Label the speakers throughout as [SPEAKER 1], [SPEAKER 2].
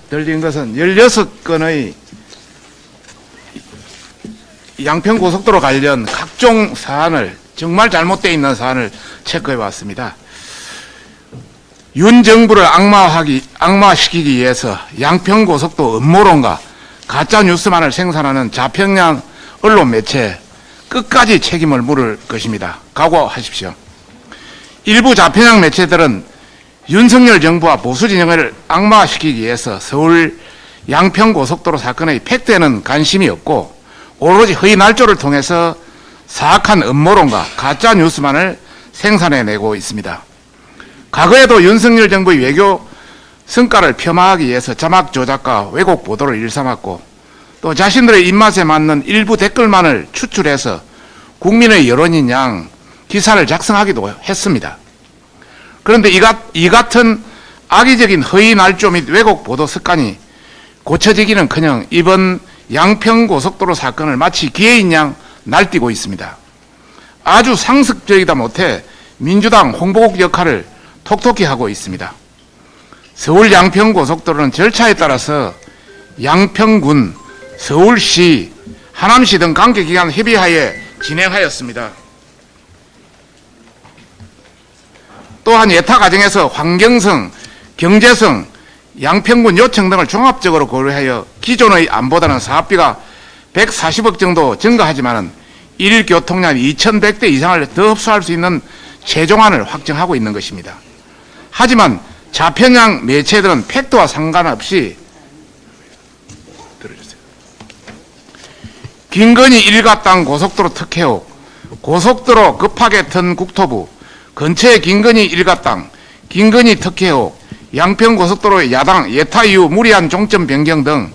[SPEAKER 1] 들린 것은 16건의 양평고속도로 관련 각종 사안을, 정말 잘못되어 있는 사안을 체크해 왔습니다. 윤 정부를 악마시키기 위해서 양평고속도 음모론과 가짜뉴스만을 생산하는 좌평양 언론 매체 끝까지 책임을 물을 것입니다. 각오하십시오. 일부 좌평양 매체들은 윤석열 정부와 보수 진영을 악마시키기 위해서 서울 양평고속도로 사건의 팩트에는 관심이 없고 오로지 허위 날조를 통해서 사악한 음모론과 가짜뉴스만을 생산해내고 있습니다. 과거에도 윤석열 정부의 외교 성과를 폄하하기 위해서 자막 조작과 왜곡 보도를 일삼았고 또 자신들의 입맛에 맞는 일부 댓글만을 추출해서 국민의 여론인 양 기사를 작성하기도 했습니다. 그런데 이 같은 악의적인 허위 날조 및 왜곡 보도 습관이 고쳐지기는커녕 이번 양평고속도로 사건을 마치 기회인 양 날뛰고 있습니다. 아주 상습적이다 못해 민주당 홍보국 역할을 톡톡히 하고 있습니다. 서울 양평고속도로는 절차에 따라서 양평군, 서울시, 하남시 등 관계기관 협의하에 진행하였습니다. 또한 예타 과정에서 환경성, 경제성, 양평군 요청 등을 종합적으로 고려하여 기존의 안보다는 사업비가 140억 정도 증가하지만 일 교통량 2100대 이상을 더 흡수할 수 있는 최종안을 확정하고 있는 것입니다. 하지만 좌평양 매체들은 팩트와 상관없이 김건희 일가 땅 고속도로 특혜옥, 고속도로 급하게 튼 국토부, 근처의 김건희 일가 땅, 김건희 특혜옥, 양평고속도로의 야당 예타 이후 무리한 종점 변경 등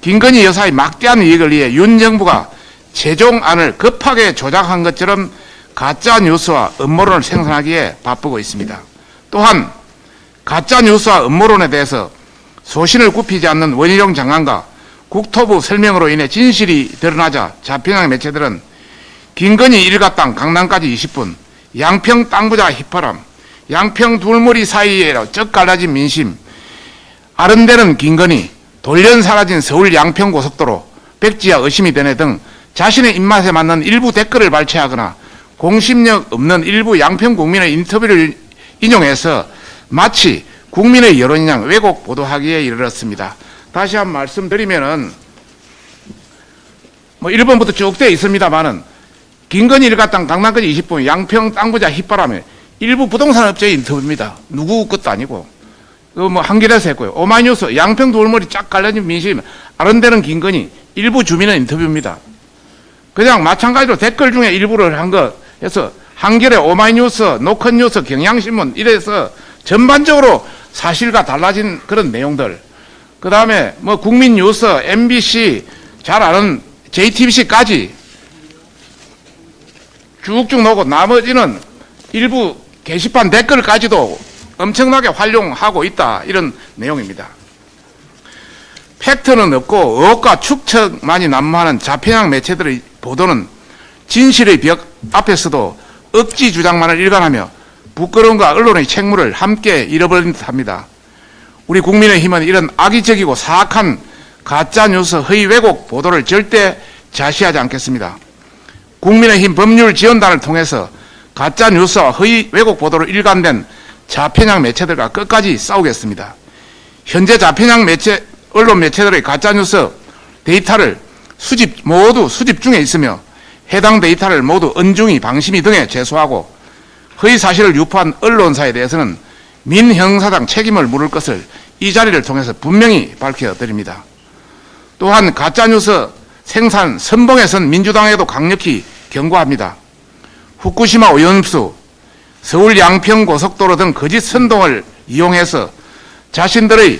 [SPEAKER 1] 김건희 여사의 막대한 이익을 위해 윤 정부가 최종안을 급하게 조작한 것처럼 가짜뉴스와 음모론을 생산하기에 바쁘고 있습니다. 또한 가짜뉴스와 음모론에 대해서 소신을 굽히지 않는 원희룡 장관과 국토부 설명으로 인해 진실이 드러나자 좌평양 매체들은 김건희 일가 땅 강남까지 20분, 양평 땅부자 휘파람, 양평 둘머리 사이에 쩍 갈라진 민심, 아른대는 김건희, 돌연 사라진 서울 양평고속도로, 백지와 의심이 되네 등 자신의 입맛에 맞는 일부 댓글을 발췌하거나 공신력 없는 일부 양평 국민의 인터뷰를 인용해서 마치 국민의 여론이양 왜곡 보도하기에 이르렀습니다. 다시 한번 말씀드리면은 1번부터 쭉 되어 있습니다만은 김건희 일가 땅 강남까지 20분, 양평 땅부자 휘바람에 일부 부동산 업체의 인터뷰입니다. 누구 것도 아니고 한겨레에서 했고요. 오마이뉴스 양평 돌머리 쫙 갈라진 민심 아른대는 김건희 일부 주민의 인터뷰입니다. 그냥 마찬가지로 댓글 중에 일부를 한 것 해서 한겨레, 오마이뉴스, 노컷뉴스, 경향신문 이래서 전반적으로 사실과 달라진 그런 내용들. 그 다음에 국민뉴스, MBC, 잘 아는 JTBC까지 쭉쭉 놓고 나머지는 일부 게시판 댓글까지도 엄청나게 활용하고 있다. 이런 내용입니다. 팩트는 없고 의혹과 추측만이 난무하는 좌평양 매체들의 보도는 진실의 벽 앞에서도 억지 주장만을 일관하며 부끄러움과 언론의 책무를 함께 잃어버린 듯합니다. 우리 국민의힘은 이런 악의적이고 사악한 가짜뉴스 허위 왜곡 보도를 절대 자시하지 않겠습니다. 국민의힘 법률지원단을 통해서 가짜뉴스와 허위 왜곡 보도로 일관된 좌평양 매체들과 끝까지 싸우겠습니다. 현재 좌평양 언론 매체들의 가짜뉴스 데이터를 모두 수집 중에 있으며 해당 데이터를 모두 은중이, 방심위 등에 제소하고 허위 사실을 유포한 언론사에 대해서는 민형사상 책임을 물을 것을 이 자리를 통해서 분명히 밝혀드립니다. 또한 가짜뉴스 생산 선봉에선 민주당에도 강력히 경고합니다. 후쿠시마 오염수, 서울 양평고속도로 등 거짓 선동을 이용해서 자신들의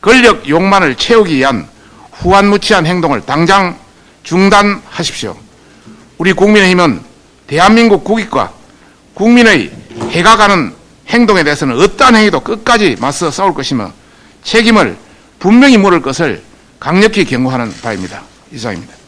[SPEAKER 1] 권력 욕망을 채우기 위한 후한무치한 행동을 당장 중단하십시오. 우리 국민의힘은 대한민국 국익과 국민의 해가 가는 행동에 대해서는 어떠한 행위도 끝까지 맞서 싸울 것이며 책임을 분명히 물을 것을 강력히 경고하는 바입니다. 이상입니다.